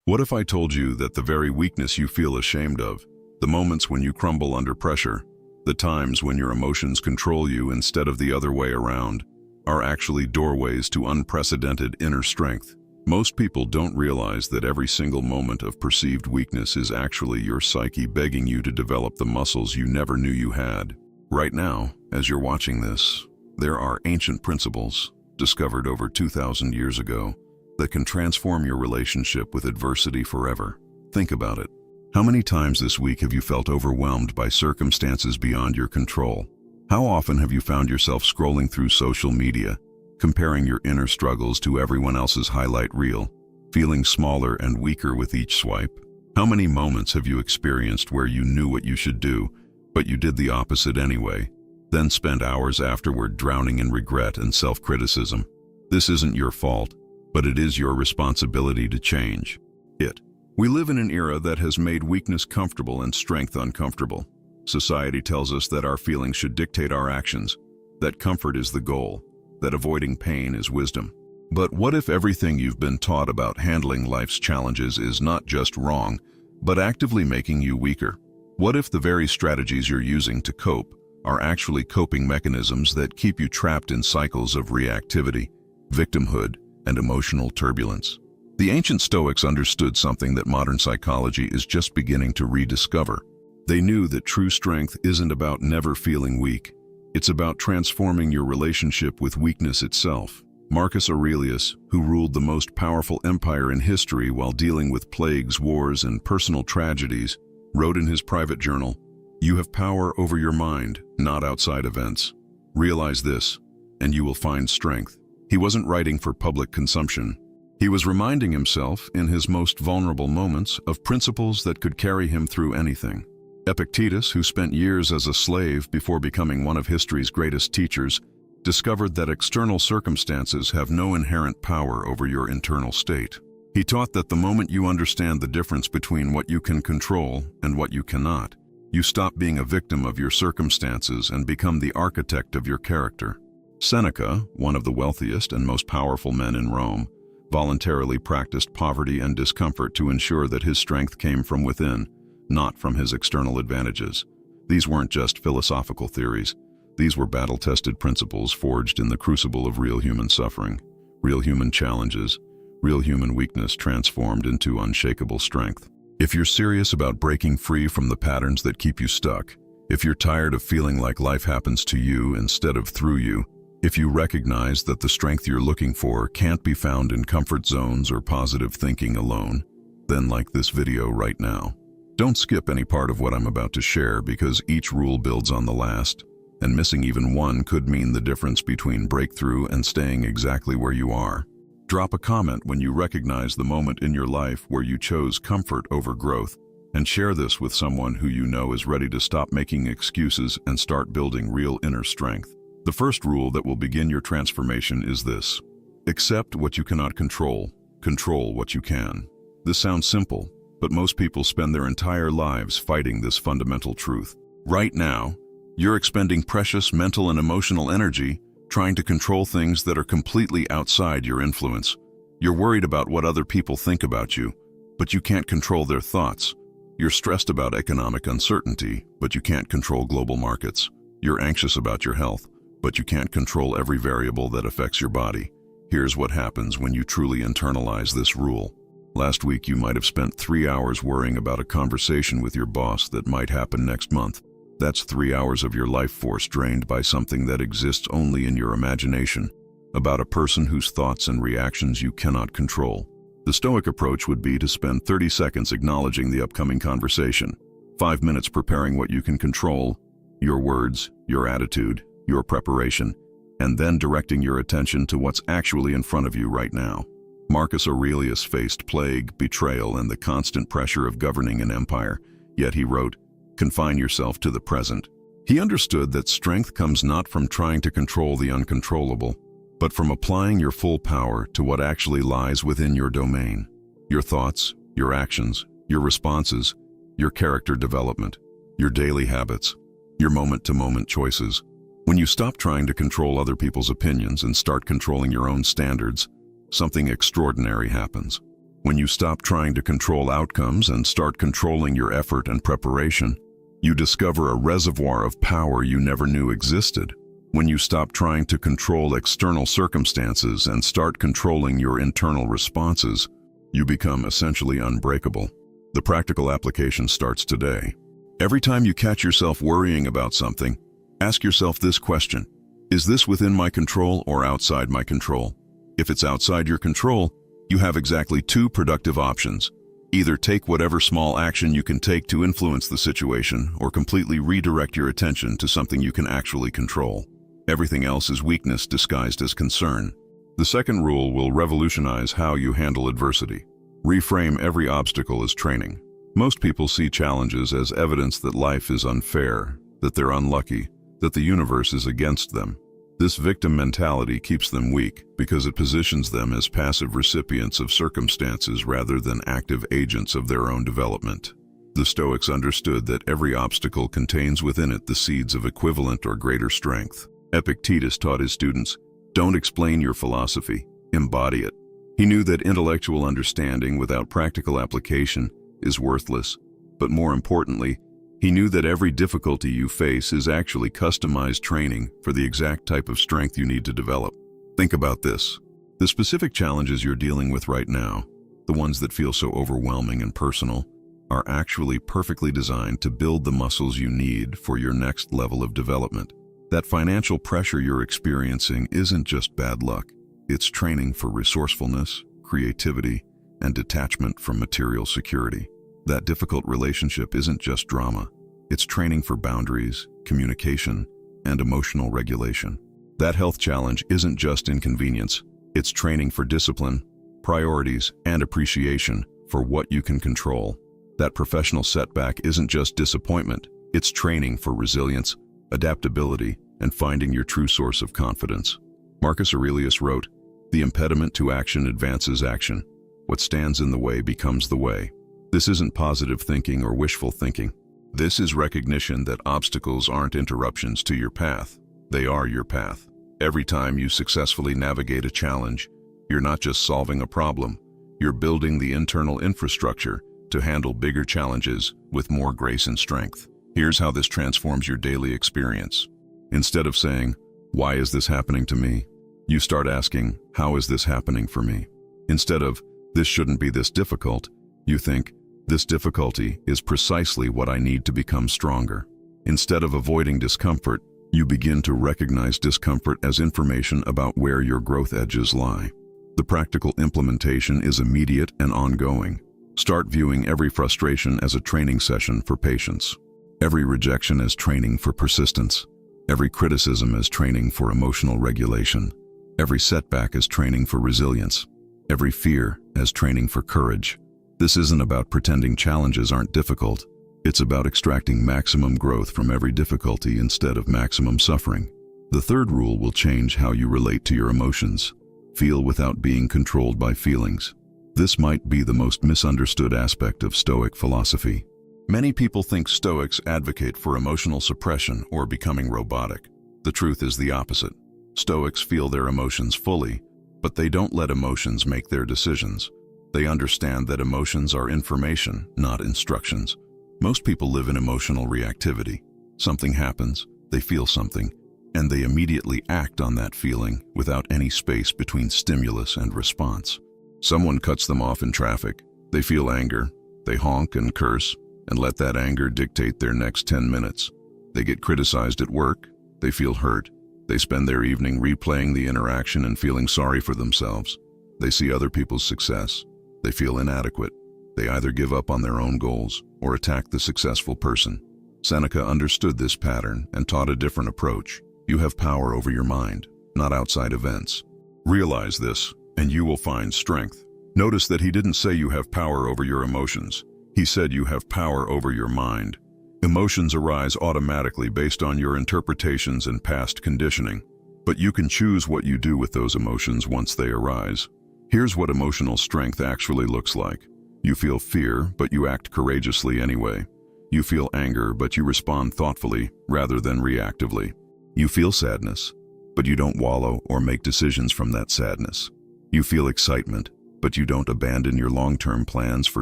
What if I told you that the very weakness you feel ashamed of, the moments when you crumble under pressure, the times when your emotions control you instead of the other way around, are actually doorways to unprecedented inner strength? Most people don't realize that every single moment of perceived weakness is actually your psyche begging you to develop the muscles you never knew you had. Right now, as you're watching this, there are ancient principles, discovered over 2,000 years ago, that can transform your relationship with adversity forever. Think about it. How many times this week have you felt overwhelmed by circumstances beyond your control? How often have you found yourself scrolling through social media, comparing your inner struggles to everyone else's highlight reel, feeling smaller and weaker with each swipe? How many moments have you experienced where you knew what you should do, but you did the opposite anyway, then spent hours afterward drowning in regret and self-criticism? This isn't your fault, but it is your responsibility to change it. We live in an era that has made weakness comfortable and strength uncomfortable. Society tells us that our feelings should dictate our actions, that comfort is the goal, that avoiding pain is wisdom. But what if everything you've been taught about handling life's challenges is not just wrong, but actively making you weaker? What if the very strategies you're using to cope are actually coping mechanisms that keep you trapped in cycles of reactivity, victimhood, and emotional turbulence? The ancient Stoics understood something that modern psychology is just beginning to rediscover. They knew that true strength isn't about never feeling weak. It's about transforming your relationship with weakness itself. Marcus Aurelius, who ruled the most powerful empire in history while dealing with plagues, wars, and personal tragedies, wrote in his private journal, "You have power over your mind, not outside events. Realize this, and you will find strength." He wasn't writing for public consumption. He was reminding himself, in his most vulnerable moments, of principles that could carry him through anything. Epictetus, who spent years as a slave before becoming one of history's greatest teachers, discovered that external circumstances have no inherent power over your internal state. He taught that the moment you understand the difference between what you can control and what you cannot, you stop being a victim of your circumstances and become the architect of your character. Seneca, one of the wealthiest and most powerful men in Rome, voluntarily practiced poverty and discomfort to ensure that his strength came from within, not from his external advantages. These weren't just philosophical theories. These were battle-tested principles forged in the crucible of real human suffering, real human challenges, real human weakness transformed into unshakable strength. If you're serious about breaking free from the patterns that keep you stuck, if you're tired of feeling like life happens to you instead of through you, if you recognize that the strength you're looking for can't be found in comfort zones or positive thinking alone, then like this video right now. Don't skip any part of what I'm about to share, because each rule builds on the last, and missing even one could mean the difference between breakthrough and staying exactly where you are. Drop a comment when you recognize the moment in your life where you chose comfort over growth, and share this with someone who you know is ready to stop making excuses and start building real inner strength. The first rule that will begin your transformation is this: accept what you cannot control, control what you can. This sounds simple, but most people spend their entire lives fighting this fundamental truth. Right now, you're expending precious mental and emotional energy trying to control things that are completely outside your influence. You're worried about what other people think about you, but you can't control their thoughts. You're stressed about economic uncertainty, but you can't control global markets. You're anxious about your health, but you can't control every variable that affects your body. Here's what happens when you truly internalize this rule. Last week, you might have spent 3 hours worrying about a conversation with your boss that might happen next month. That's 3 hours of your life force drained by something that exists only in your imagination, about a person whose thoughts and reactions you cannot control. The Stoic approach would be to spend 30 seconds acknowledging the upcoming conversation, 5 minutes preparing what you can control, your words, your attitude, your preparation, and then directing your attention to what's actually in front of you right now. Marcus Aurelius faced plague, betrayal, and the constant pressure of governing an empire, yet he wrote, "Confine yourself to the present." He understood that strength comes not from trying to control the uncontrollable, but from applying your full power to what actually lies within your domain: your thoughts, your actions, your responses, your character development, your daily habits, your moment-to-moment choices. When you stop trying to control other people's opinions and start controlling your own standards, something extraordinary happens. When you stop trying to control outcomes and start controlling your effort and preparation, you discover a reservoir of power you never knew existed. When you stop trying to control external circumstances and start controlling your internal responses, you become essentially unbreakable. The practical application starts today. Every time you catch yourself worrying about something, ask yourself this question: is this within my control or outside my control? If it's outside your control, you have exactly two productive options. Either take whatever small action you can take to influence the situation, or completely redirect your attention to something you can actually control. Everything else is weakness disguised as concern. The second rule will revolutionize how you handle adversity. Reframe every obstacle as training. Most people see challenges as evidence that life is unfair, that they're unlucky, that the universe is against them. This victim mentality keeps them weak because it positions them as passive recipients of circumstances rather than active agents of their own development. The Stoics understood that every obstacle contains within it the seeds of equivalent or greater strength. Epictetus taught his students, "Don't explain your philosophy, embody it." He knew that intellectual understanding without practical application is worthless, but more importantly, he knew that every difficulty you face is actually customized training for the exact type of strength you need to develop. Think about this. The specific challenges you're dealing with right now, the ones that feel so overwhelming and personal, are actually perfectly designed to build the muscles you need for your next level of development. That financial pressure you're experiencing isn't just bad luck. It's training for resourcefulness, creativity, and detachment from material security. That difficult relationship isn't just drama. It's training for boundaries, communication, and emotional regulation. That health challenge isn't just inconvenience. It's training for discipline, priorities, and appreciation for what you can control. That professional setback isn't just disappointment. It's training for resilience, adaptability, and finding your true source of confidence. Marcus Aurelius wrote, "The impediment to action advances action. What stands in the way becomes the way." This isn't positive thinking or wishful thinking. This is recognition that obstacles aren't interruptions to your path. They are your path. Every time you successfully navigate a challenge, you're not just solving a problem, you're building the internal infrastructure to handle bigger challenges with more grace and strength. Here's how this transforms your daily experience. Instead of saying, "Why is this happening to me?" you start asking, "How is this happening for me?" Instead of, "This shouldn't be this difficult," you think, "This difficulty is precisely what I need to become stronger." Instead of avoiding discomfort, you begin to recognize discomfort as information about where your growth edges lie. The practical implementation is immediate and ongoing. Start viewing every frustration as a training session for patience, every rejection as training for persistence, every criticism as training for emotional regulation, every setback as training for resilience, every fear as training for courage. This isn't about pretending challenges aren't difficult. It's about extracting maximum growth from every difficulty instead of maximum suffering. The third rule will change how you relate to your emotions. Feel without being controlled by feelings. This might be the most misunderstood aspect of Stoic philosophy. Many people think Stoics advocate for emotional suppression or becoming robotic. The truth is the opposite. Stoics feel their emotions fully, but they don't let emotions make their decisions. They understand that emotions are information, not instructions. Most people live in emotional reactivity. Something happens, they feel something, and they immediately act on that feeling without any space between stimulus and response. Someone cuts them off in traffic. They feel anger. They honk and curse and let that anger dictate their next 10 minutes. They get criticized at work. They feel hurt. They spend their evening replaying the interaction and feeling sorry for themselves. They see other people's success. They feel inadequate. They either give up on their own goals or attack the successful person. Seneca understood this pattern and taught a different approach. You have power over your mind, not outside events. Realize this, and you will find strength. Notice that he didn't say you have power over your emotions. He said you have power over your mind. Emotions arise automatically based on your interpretations and past conditioning, but you can choose what you do with those emotions once they arise. Here's what emotional strength actually looks like. You feel fear, but you act courageously anyway. You feel anger, but you respond thoughtfully rather than reactively. You feel sadness, but you don't wallow or make decisions from that sadness. You feel excitement, but you don't abandon your long-term plans for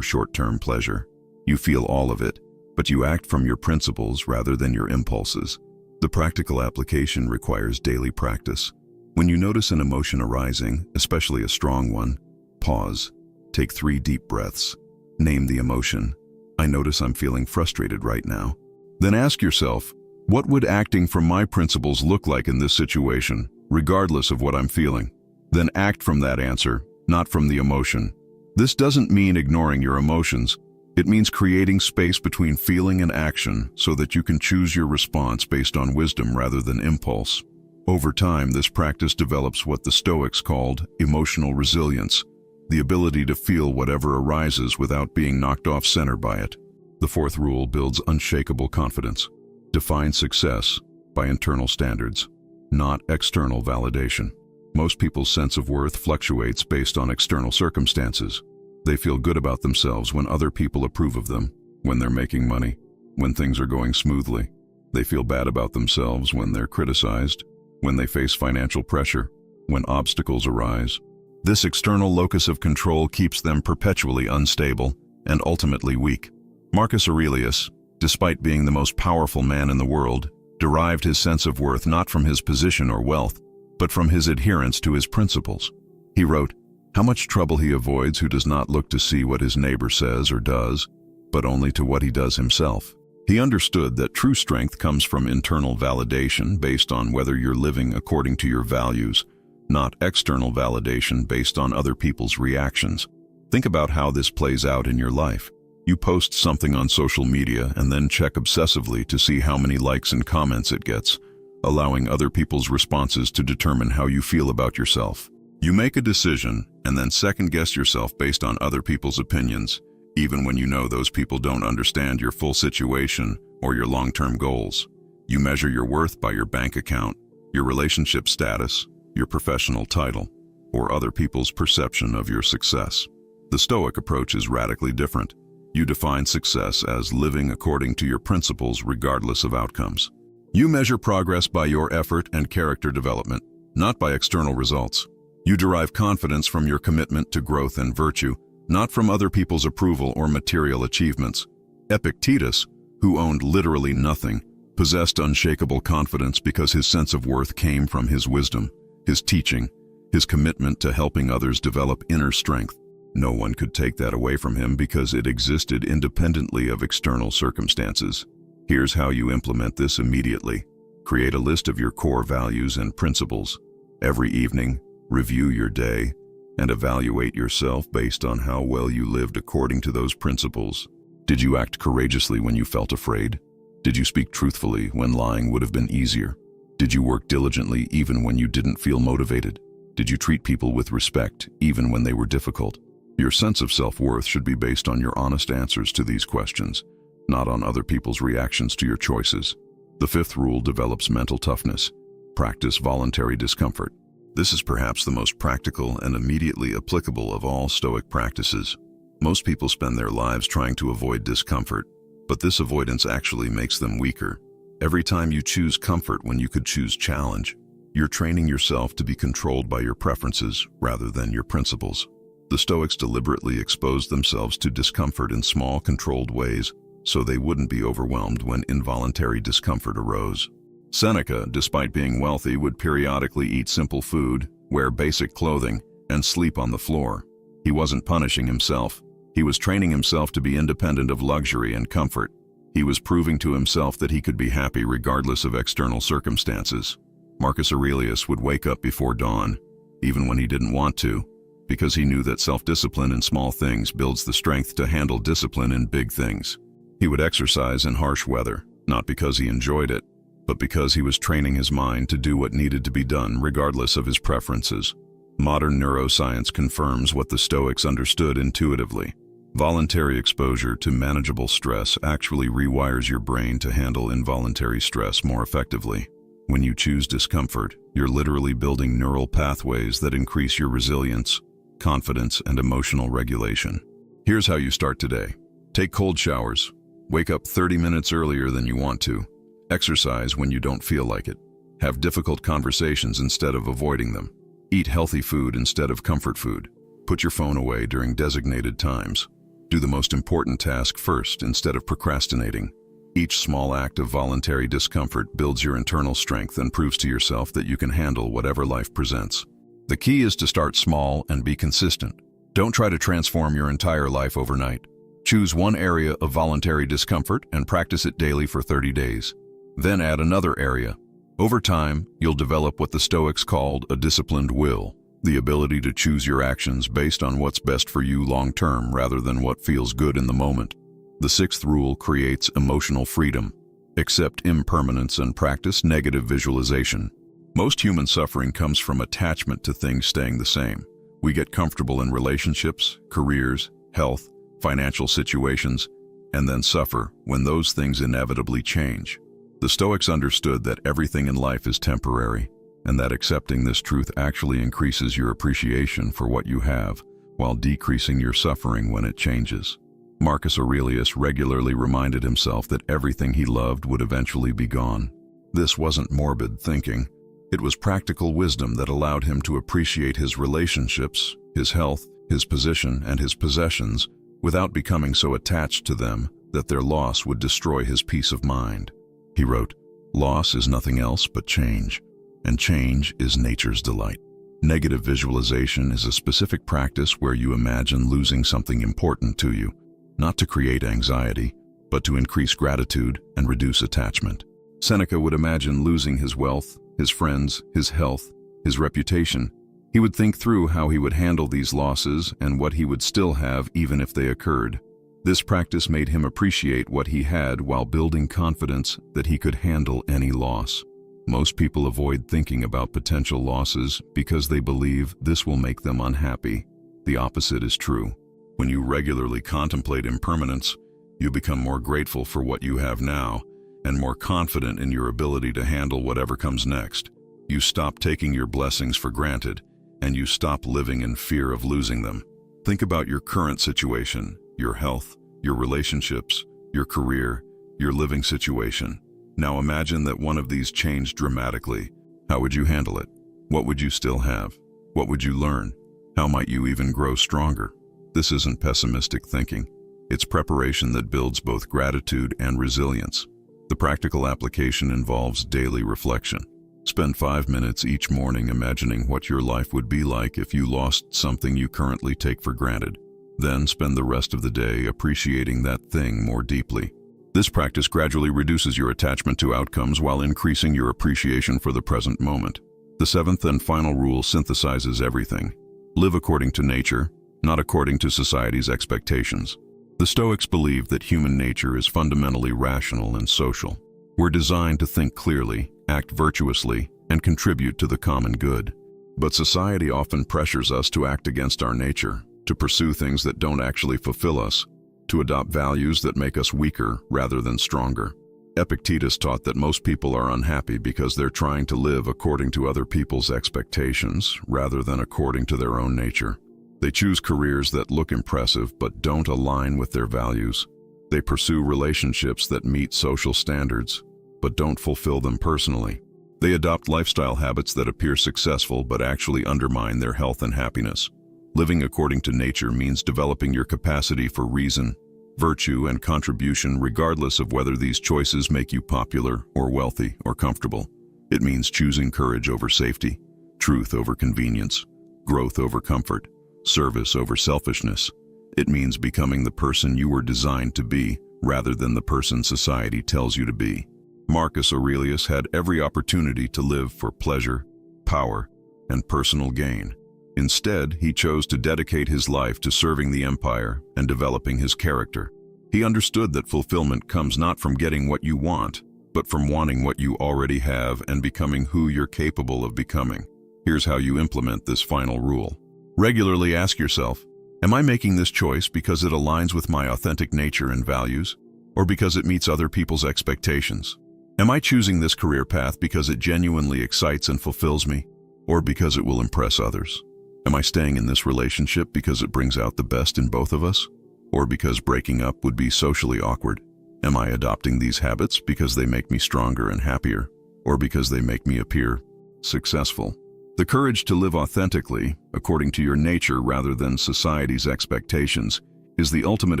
short-term pleasure. You feel all of it, but you act from your principles rather than your impulses. The practical application requires daily practice. When you notice an emotion arising, especially a strong one, pause. Take 3 deep breaths. Name the emotion. I notice I'm feeling frustrated right now. Then ask yourself, what would acting from my principles look like in this situation, regardless of what I'm feeling? Then act from that answer, not from the emotion. This doesn't mean ignoring your emotions. It means creating space between feeling and action so that you can choose your response based on wisdom rather than impulse. Over time, this practice develops what the Stoics called emotional resilience, the ability to feel whatever arises without being knocked off center by it. The 4th rule builds unshakable confidence. Define success by internal standards, not external validation. Most people's sense of worth fluctuates based on external circumstances. They feel good about themselves when other people approve of them, when they're making money, when things are going smoothly. They feel bad about themselves when they're criticized, when they face financial pressure, when obstacles arise. This external locus of control keeps them perpetually unstable and ultimately weak. Marcus Aurelius, despite being the most powerful man in the world, derived his sense of worth not from his position or wealth, but from his adherence to his principles. He wrote, "How much trouble he avoids who does not look to see what his neighbor says or does, but only to what he does himself." He understood that true strength comes from internal validation based on whether you're living according to your values, not external validation based on other people's reactions. Think about how this plays out in your life. You post something on social media and then check obsessively to see how many likes and comments it gets, allowing other people's responses to determine how you feel about yourself. You make a decision and then second-guess yourself based on other people's opinions, even when you know those people don't understand your full situation or your long-term goals. You measure your worth by your bank account, your relationship status, your professional title, or other people's perception of your success. The Stoic approach is radically different. You define success as living according to your principles regardless of outcomes. You measure progress by your effort and character development, not by external results. You derive confidence from your commitment to growth and virtue, not from other people's approval or material achievements. Epictetus, who owned literally nothing, possessed unshakable confidence because his sense of worth came from his wisdom, his teaching, his commitment to helping others develop inner strength. No one could take that away from him because it existed independently of external circumstances. Here's how you implement this immediately. Create a list of your core values and principles. Every evening, review your day and evaluate yourself based on how well you lived according to those principles. Did you act courageously when you felt afraid? Did you speak truthfully when lying would have been easier? Did you work diligently even when you didn't feel motivated? Did you treat people with respect even when they were difficult? Your sense of self-worth should be based on your honest answers to these questions, not on other people's reactions to your choices. The 5th rule develops mental toughness. Practice voluntary discomfort. This is perhaps the most practical and immediately applicable of all Stoic practices. Most people spend their lives trying to avoid discomfort, but this avoidance actually makes them weaker. Every time you choose comfort when you could choose challenge, you're training yourself to be controlled by your preferences rather than your principles. The Stoics deliberately exposed themselves to discomfort in small, controlled ways so they wouldn't be overwhelmed when involuntary discomfort arose. Seneca, despite being wealthy, would periodically eat simple food, wear basic clothing, and sleep on the floor. He wasn't punishing himself. He was training himself to be independent of luxury and comfort. He was proving to himself that he could be happy regardless of external circumstances. Marcus Aurelius would wake up before dawn, even when he didn't want to, because he knew that self-discipline in small things builds the strength to handle discipline in big things. He would exercise in harsh weather, not because he enjoyed it, but because he was training his mind to do what needed to be done regardless of his preferences. Modern neuroscience confirms what the Stoics understood intuitively. Voluntary exposure to manageable stress actually rewires your brain to handle involuntary stress more effectively. When you choose discomfort, you're literally building neural pathways that increase your resilience, confidence, and emotional regulation. Here's how you start today. Take cold showers. Wake up 30 minutes earlier than you want to. Exercise when you don't feel like it. Have difficult conversations instead of avoiding them. Eat healthy food instead of comfort food. Put your phone away during designated times. Do the most important task first instead of procrastinating. Each small act of voluntary discomfort builds your internal strength and proves to yourself that you can handle whatever life presents. The key is to start small and be consistent. Don't try to transform your entire life overnight. Choose one area of voluntary discomfort and practice it daily for 30 days. Then add another area. Over time, you'll develop what the Stoics called a disciplined will, the ability to choose your actions based on what's best for you long-term rather than what feels good in the moment. The sixth rule creates emotional freedom. Accept impermanence and practice negative visualization. Most human suffering comes from attachment to things staying the same. We get comfortable in relationships, careers, health, financial situations, and then suffer when those things inevitably change. The Stoics understood that everything in life is temporary, and that accepting this truth actually increases your appreciation for what you have, while decreasing your suffering when it changes. Marcus Aurelius regularly reminded himself that everything he loved would eventually be gone. This wasn't morbid thinking. It was practical wisdom that allowed him to appreciate his relationships, his health, his position, and his possessions without becoming so attached to them that their loss would destroy his peace of mind. He wrote, "Loss is nothing else but change, and change is nature's delight." Negative visualization is a specific practice where you imagine losing something important to you, not to create anxiety, but to increase gratitude and reduce attachment. Seneca would imagine losing his wealth, his friends, his health, his reputation. He would think through how he would handle these losses and what he would still have even if they occurred. This practice made him appreciate what he had while building confidence that he could handle any loss. Most people avoid thinking about potential losses because they believe this will make them unhappy. The opposite is true. When you regularly contemplate impermanence, you become more grateful for what you have now and more confident in your ability to handle whatever comes next. You stop taking your blessings for granted, and you stop living in fear of losing them. Think about your current situation, your health, your relationships, your career, your living situation. Now imagine that one of these changed dramatically. How would you handle it? What would you still have? What would you learn? How might you even grow stronger? This isn't pessimistic thinking. It's preparation that builds both gratitude and resilience. The practical application involves daily reflection. Spend 5 minutes each morning imagining what your life would be like if you lost something you currently take for granted. Then spend the rest of the day appreciating that thing more deeply. This practice gradually reduces your attachment to outcomes while increasing your appreciation for the present moment. The seventh and final rule synthesizes everything. Live according to nature, not according to society's expectations. The Stoics believe that human nature is fundamentally rational and social. We're designed to think clearly, act virtuously, and contribute to the common good. But society often pressures us to act against our nature, to pursue things that don't actually fulfill us, to adopt values that make us weaker rather than stronger. Epictetus taught that most people are unhappy because they're trying to live according to other people's expectations rather than according to their own nature. They choose careers that look impressive but don't align with their values. They pursue relationships that meet social standards but don't fulfill them personally. They adopt lifestyle habits that appear successful but actually undermine their health and happiness. Living according to nature means developing your capacity for reason, virtue, and contribution regardless of whether these choices make you popular or wealthy or comfortable. It means choosing courage over safety, truth over convenience, growth over comfort, service over selfishness. It means becoming the person you were designed to be rather than the person society tells you to be. Marcus Aurelius had every opportunity to live for pleasure, power, and personal gain. Instead, he chose to dedicate his life to serving the empire and developing his character. He understood that fulfillment comes not from getting what you want, but from wanting what you already have and becoming who you're capable of becoming. Here's how you implement this final rule. Regularly ask yourself, am I making this choice because it aligns with my authentic nature and values, or because it meets other people's expectations? Am I choosing this career path because it genuinely excites and fulfills me, or because it will impress others? Am I staying in this relationship because it brings out the best in both of us, or because breaking up would be socially awkward? Am I adopting these habits because they make me stronger and happier, or because they make me appear successful? The courage to live authentically, according to your nature rather than society's expectations, is the ultimate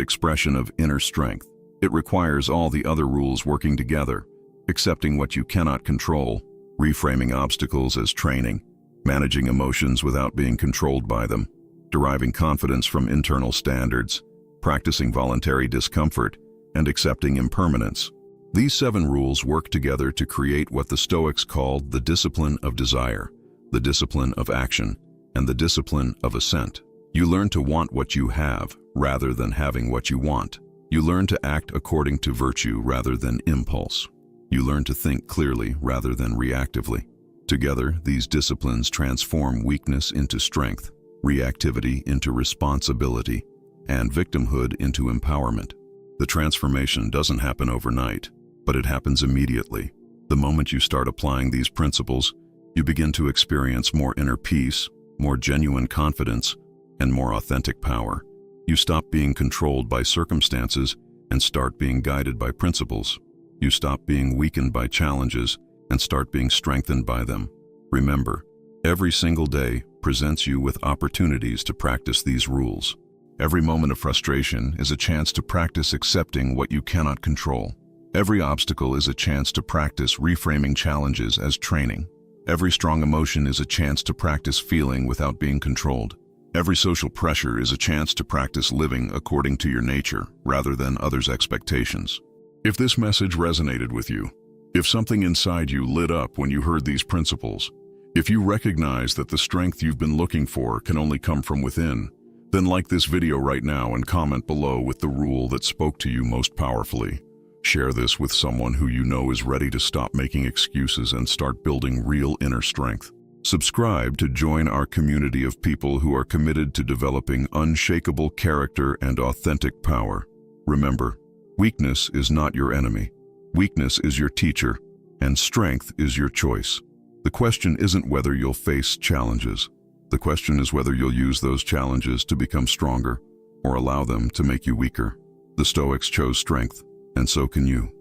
expression of inner strength. It requires all the other rules working together, accepting what you cannot control, reframing obstacles as training, managing emotions without being controlled by them, deriving confidence from internal standards, practicing voluntary discomfort, and accepting impermanence. These 7 rules work together to create what the Stoics called the discipline of desire, the discipline of action, and the discipline of assent. You learn to want what you have rather than having what you want. You learn to act according to virtue rather than impulse. You learn to think clearly rather than reactively. Together, these disciplines transform weakness into strength, reactivity into responsibility, and victimhood into empowerment. The transformation doesn't happen overnight, but it happens immediately. The moment you start applying these principles, you begin to experience more inner peace, more genuine confidence, and more authentic power. You stop being controlled by circumstances and start being guided by principles. You stop being weakened by challenges and start being strengthened by them. Remember, every single day presents you with opportunities to practice these rules. Every moment of frustration is a chance to practice accepting what you cannot control. Every obstacle is a chance to practice reframing challenges as training. Every strong emotion is a chance to practice feeling without being controlled. Every social pressure is a chance to practice living according to your nature rather than others' expectations. If this message resonated with you, if something inside you lit up when you heard these principles, if you recognize that the strength you've been looking for can only come from within, then like this video right now and comment below with the rule that spoke to you most powerfully. Share this with someone who you know is ready to stop making excuses and start building real inner strength. Subscribe to join our community of people who are committed to developing unshakable character and authentic power. Remember, weakness is not your enemy. Weakness is your teacher, and strength is your choice. The question isn't whether you'll face challenges. The question is whether you'll use those challenges to become stronger or allow them to make you weaker. The Stoics chose strength, and so can you.